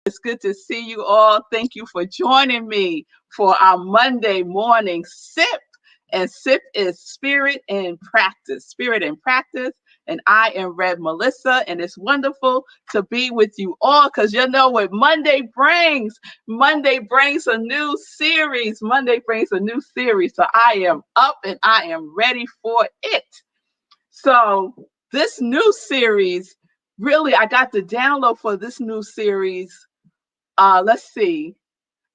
It's good to see you all. Thank you for joining me for our Monday morning sip. And sip is spirit and practice, spirit and practice. And I am Red Melissa, and it's wonderful to be with you all because you know what Monday brings. Monday brings a new series. Monday brings a new series. So I am up and I am ready for it. So this new series, really, I got the download for this new series. Let's see,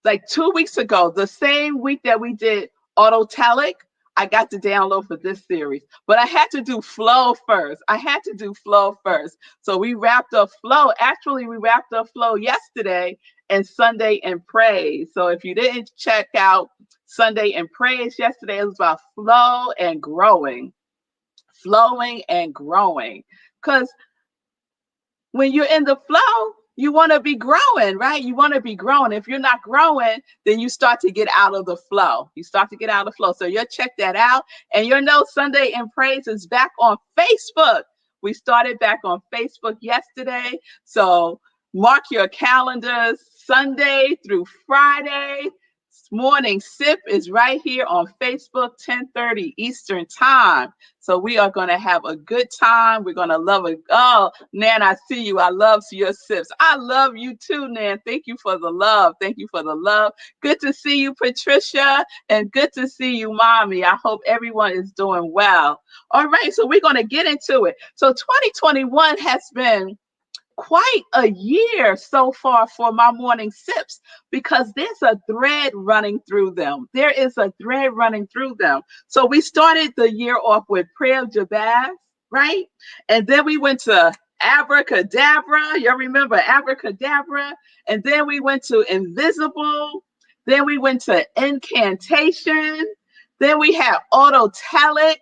like 2 weeks ago, the same week that we did Autotelic, I got the download for this series. But I had to do flow first. So we wrapped up flow. Actually, we wrapped up flow yesterday and Sunday in praise. So if you didn't check out Sunday in praise yesterday, it was about flow and growing. Flowing and growing. Because when you're in the flow, you want to be growing, right? You want to be growing. If you're not growing, then you start to get out of the flow. So you'll check that out. And you'll know Sunday in Praise is back on Facebook. We started back on Facebook yesterday. So mark your calendars, Sunday through Friday. Morning Sip is right here on Facebook, 10:30 Eastern Time. So we are going to have a good time. We're going to love it. Oh, Nan, I see you. I love your sips. I love you too, Nan. Thank you for the love. Good to see you, Patricia, and good to see you, Mommy. I hope everyone is doing well. All right, so we're going to get into it. So 2021 has been quite a year so far for my morning sips because there's a thread running through them. So we started the year off with prayer of Jabez, right? And then we went to abracadabra. You remember abracadabra? And then we went to invisible. Then we went to incantation. Then we had autotelic.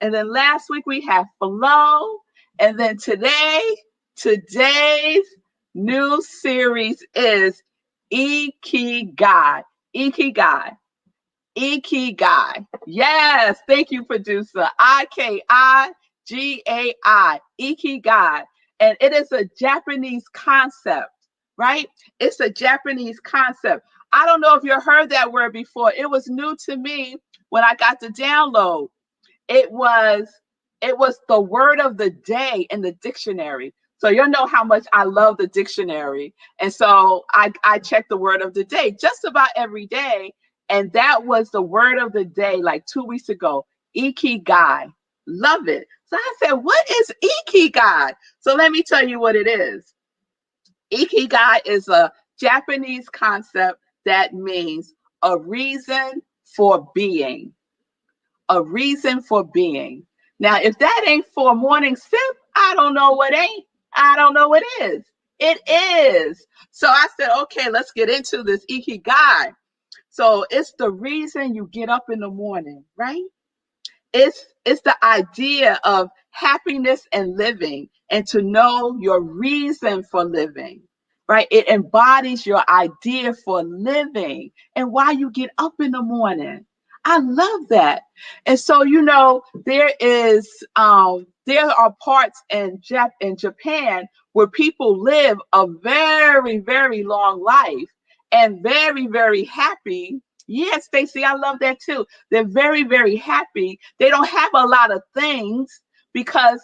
And then last week we had flow. And then today's new series is Ikigai. Yes, thank you, producer. Ikigai. Ikigai. And it is a Japanese concept, right? It's a Japanese concept. I don't know if you heard that word before. It was new to me when I got the download. It was the word of the day in the dictionary. So you'll know how much I love the dictionary. And so I check the word of the day just about every day. And that was the word of the day like 2 weeks ago, Ikigai. Love it. So I said, what is Ikigai? So let me tell you what it is. Ikigai is a Japanese concept that means a reason for being. A reason for being. Now, if that ain't for a morning sip, I don't know what ain't. I don't know what is. It is. So I said, okay, let's get into this Ikigai. So it's the reason you get up in the morning, right? It's the idea of happiness and living and to know your reason for living, right? It embodies your idea for living and why you get up in the morning. I love that. And so, there are parts in Japan where people live a very, very long life and very, very happy. Yes, Stacy, I love that too. They're very, very happy. They don't have a lot of things because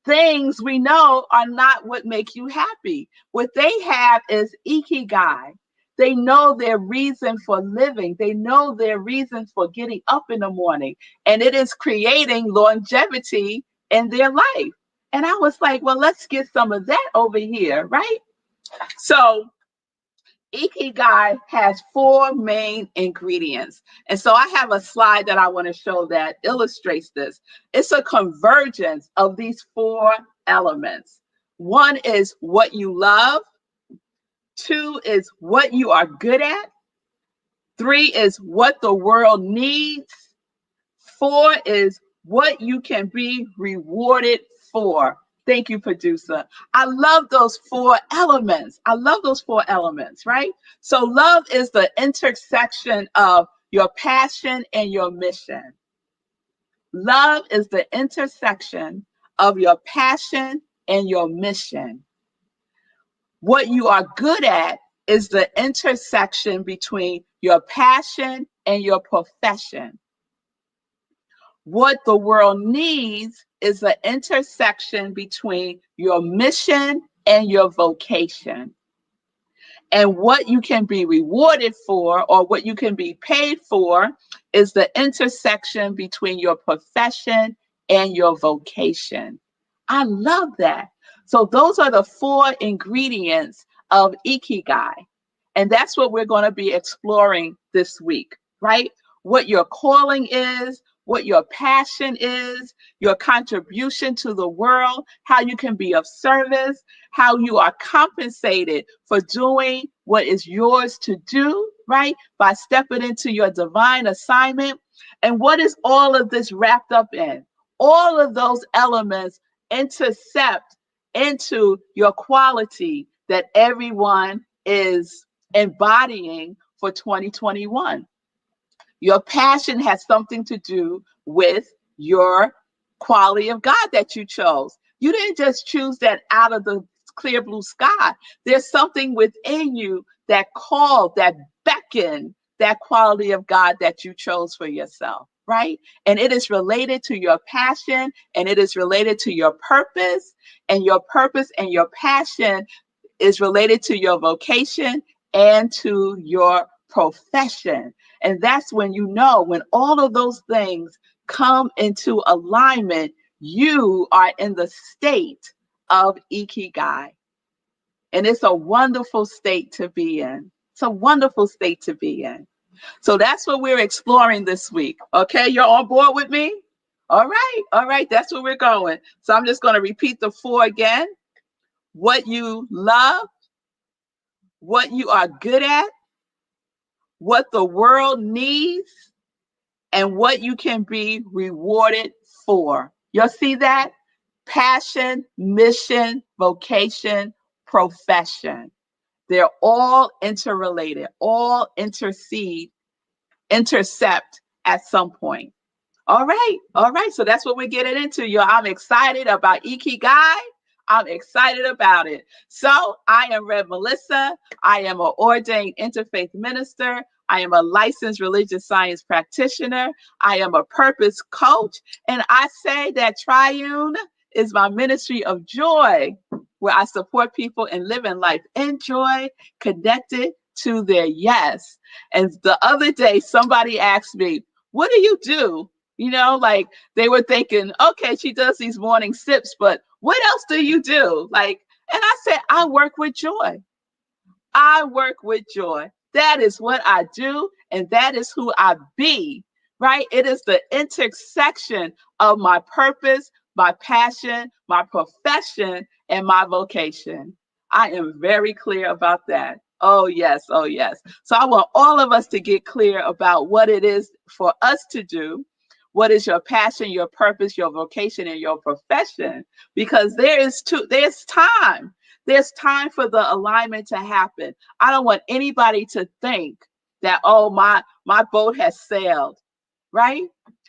things we know are not what make you happy. What they have is Ikigai. They know their reason for living. They know their reason for getting up in the morning. And it is creating longevity in their life. And I was like, well, let's get some of that over here, right? So Ikigai has 4 main ingredients. And so I have a slide that I want to show that illustrates this. It's a convergence of these 4 elements. 1 is what you love. 2 is what you are good at. 3 is what the world needs. 4 is what you can be rewarded for. Thank you, producer. I love those 4 elements. Right? So love is the intersection of your passion and your mission. Love is the intersection of your passion and your mission. What you are good at is the intersection between your passion and your profession. What the world needs is the intersection between your mission and your vocation. And what you can be rewarded for, or what you can be paid for, is the intersection between your profession and your vocation. I love that. So those are the 4 ingredients of Ikigai. And that's what we're going to be exploring this week, right? What your calling is, what your passion is, your contribution to the world, how you can be of service, how you are compensated for doing what is yours to do, right? By stepping into your divine assignment. And what is all of this wrapped up in? All of those elements intercept into your quality that everyone is embodying for 2021. Your passion has something to do with your quality of God that you chose. You didn't just choose that out of the clear blue sky. There's something within you that called, that beckoned that quality of God that you chose for yourself, right? And it is related to your passion, and it is related to your purpose, and your purpose and your passion is related to your vocation and to your profession. And that's when you know, when all of those things come into alignment, you are in the state of Ikigai. And it's a wonderful state to be in. It's a wonderful state to be in. So that's what we're exploring this week. Okay, you're on board with me? All right, that's where we're going. So I'm just going to repeat the 4 again. What you love, what you are good at, what the world needs, and what you can be rewarded for. You'll see that? Passion, mission, vocation, profession. They're all interrelated, all intercept at some point. All right. So that's what we're getting into, y'all. I'm excited about Ikigai. I'm excited about it. So I am Rev Melissa. I am an ordained interfaith minister. I am a licensed religious science practitioner. I am a purpose coach. And I say that Triune is my ministry of joy, where I support people in living life in joy, connected to their yes. And the other day, somebody asked me, what do you do? You know, like they were thinking, okay, she does these morning sips, but what else do you do? Like, and I said, I work with joy. I work with joy. That is what I do, and that is who I be, right? It is the intersection of my purpose, my passion, my profession, and my vocation. I am very clear about that. Oh, yes. Oh, yes. So I want all of us to get clear about what it is for us to do. What is your passion, your purpose, your vocation, and your profession? Because there's time. There's time for the alignment to happen. I don't want anybody to think that, oh, my boat has sailed, right?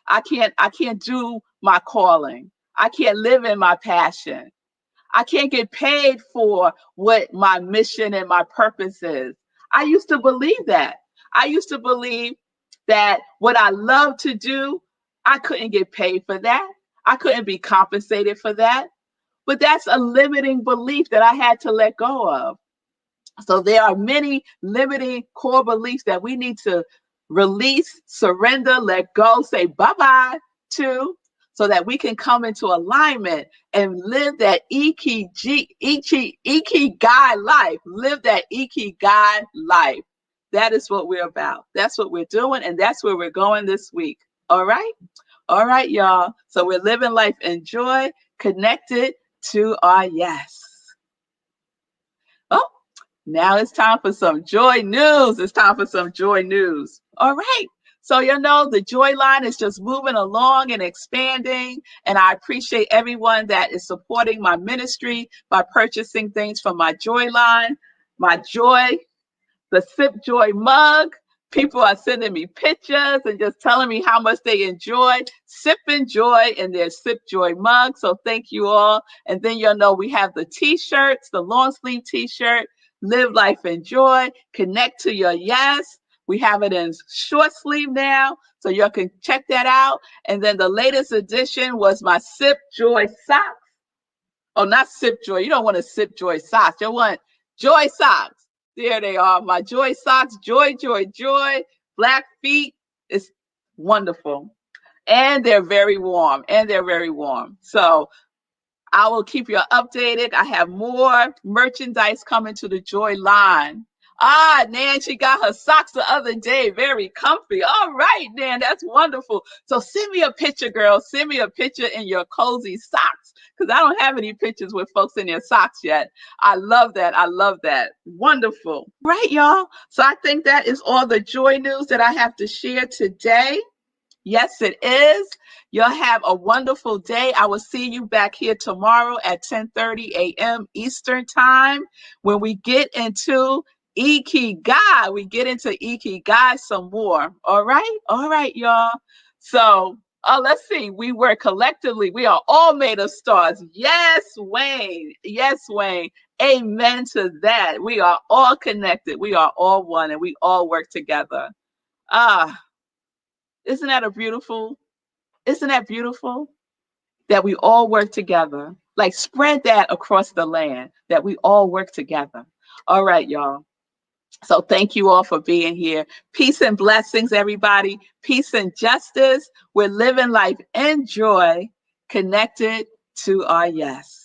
I can't do my calling. I can't live in my passion. I can't get paid for what my mission and my purpose is. I used to believe that. I used to believe that what I love to do, I couldn't get paid for that. I couldn't be compensated for that. But that's a limiting belief that I had to let go of. So there are many limiting core beliefs that we need to release, surrender, let go, say bye-bye to, so that we can come into alignment and live that Ikigai life. Live that Ikigai life. That is what we're about. That's what we're doing, and that's where we're going this week. All right? All right, y'all. So we're living life in joy, connected to our yes. Oh, now it's time for some joy news. It's time for some joy news. All right. So, you know, the joy line is just moving along and expanding. And I appreciate everyone that is supporting my ministry by purchasing things from my joy line, my joy, the Sip Joy mug. People are sending me pictures and just telling me how much they enjoy sipping joy in their Sip Joy mug. So thank you all. And then you'll know we have the t-shirts, the long sleeve t-shirt, Live life in joy. Connect to your yes. We have it in short sleeve now, so you can check that out. And then the latest edition was my Sip Joy socks. Oh, not Sip Joy. You don't want to Sip Joy socks. You want Joy socks. There they are. My Joy socks. Joy, joy, joy. Black feet. It's wonderful. And they're very warm. And they're very warm. So I will keep you updated. I have more merchandise coming to the Joy line. Nancy got her socks the other day. Very comfy. All right, Nan, that's wonderful. So send me a picture, girl. Send me a picture in your cozy socks, because I don't have any pictures with folks in their socks yet. I love that. I love that. Wonderful. Right, y'all. So I think that is all the joy news that I have to share today. Yes, it is. You'll have a wonderful day. I will see you back here tomorrow at 10:30 a.m. Eastern Time when we get into Ikigai. We get into Ikigai some more. All right? All right, y'all. So, let's see. We work collectively. We are all made of stars. Yes, Wayne. Yes, Wayne. Amen to that. We are all connected. We are all one, and we all work together. Isn't that beautiful? Isn't that beautiful? That we all work together. Like, spread that across the land, that we all work together. All right, y'all. So thank you all for being here. Peace and blessings, everybody. Peace and justice. We're living life in joy, connected to our yes.